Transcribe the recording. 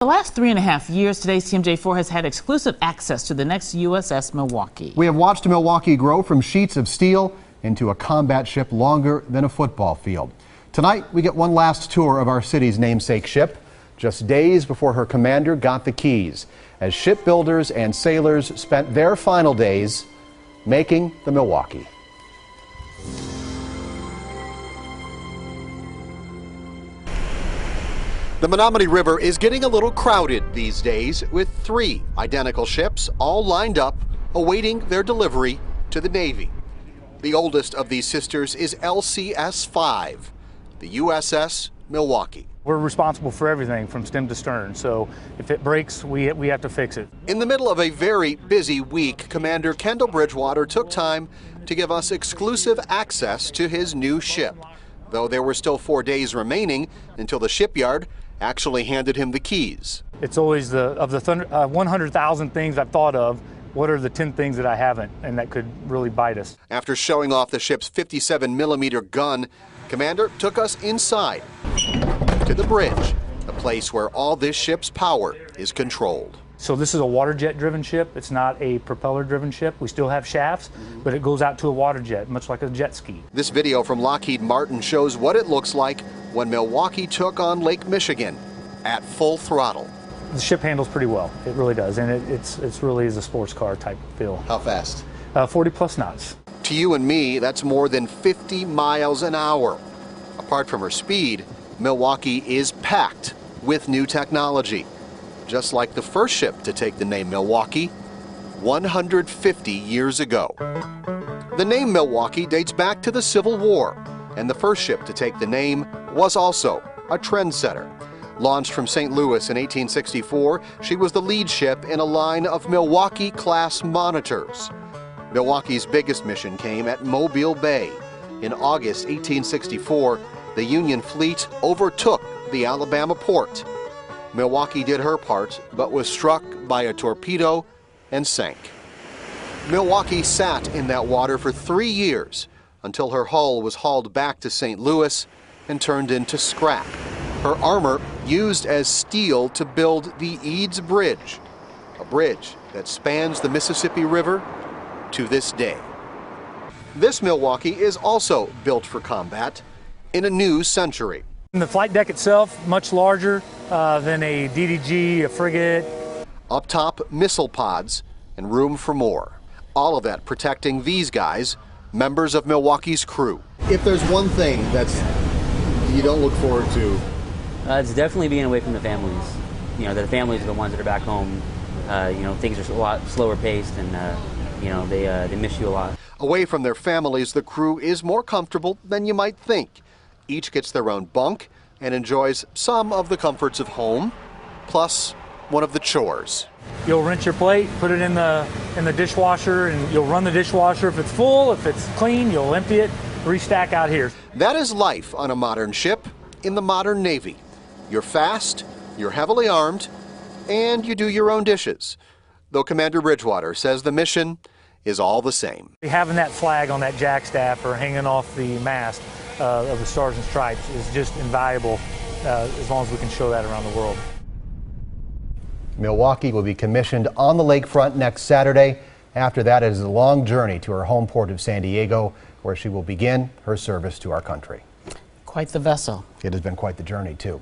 The last 3.5 years, today's TMJ4 has had exclusive access to the next USS Milwaukee. We have watched Milwaukee grow from sheets of steel into a combat ship longer than a football field. Tonight, we get one last tour of our city's namesake ship, just days before her commander got the keys, as shipbuilders and sailors spent their final days making the Milwaukee. The Menominee River is getting a little crowded these days, with 3 identical ships all lined up awaiting their delivery to the Navy. The oldest of these sisters is LCS-5, the USS Milwaukee. We're responsible for everything from stem to stern, so if it breaks, we have to fix it. In the middle of a very busy week, Commander Kendall Bridgewater took time to give us exclusive access to his new ship, though there were still 4 days remaining until the shipyard actually handed him the keys. It's always of the 100,000 things I've thought of, what are the 10 things that I haven't and that could really bite us? After showing off the ship's 57mm gun, Commander took us inside to the bridge, a place where all this ship's power is controlled. So this is a water jet driven ship. It's not a propeller driven ship. We still have shafts, but it goes out to a water jet, much like a jet ski. This video from Lockheed Martin shows what it looks like when Milwaukee took on Lake Michigan at full throttle. The ship handles pretty well. It really does, and it's really is a sports car type feel. How fast? 40 plus knots. To you and me, that's more than 50 miles an hour. Apart from her speed, Milwaukee is packed with new technology. Just like the first ship to take the name Milwaukee 150 years ago. The name Milwaukee dates back to the Civil War, and the first ship to take the name was also a trendsetter. Launched from St. Louis in 1864, she was the lead ship in a line of Milwaukee-class monitors. Milwaukee's biggest mission came at Mobile Bay. In August 1864, the Union fleet overtook the Alabama port. Milwaukee did her part, but was struck by a torpedo and sank. Milwaukee sat in that water for 3 years until her hull was hauled back to St. Louis and turned into scrap. Her armor used as steel to build the Eads Bridge, a bridge that spans the Mississippi River to this day. This Milwaukee is also built for combat in a new century. The flight deck itself, much larger than a DDG, a frigate. Up top, missile pods and room for more. All of that protecting these guys, members of Milwaukee's crew. If there's one thing that's you don't look forward to, it's definitely being away from the families. You know, the families are the ones that are back home. You know, things are a lot slower paced, and you know, they miss you a lot. Away from their families, the crew is more comfortable than you might think. Each gets their own bunk and enjoys some of the comforts of home, plus one of the chores. You'll rinse your plate, put it in the dishwasher, and you'll run the dishwasher. If it's full, if it's clean, you'll empty it, restack out here. That is life on a modern ship in the modern Navy. You're fast, you're heavily armed, and you do your own dishes. Though Commander Bridgewater says the mission is all the same. Having that flag on that jackstaff or hanging off the mast of the Stars and Stripes is just invaluable as long as we can show that around the world. Milwaukee will be commissioned on the lakefront next Saturday. After that, it is a long journey to her home port of San Diego, where she will begin her service to our country. Quite the vessel. It has been quite the journey, too.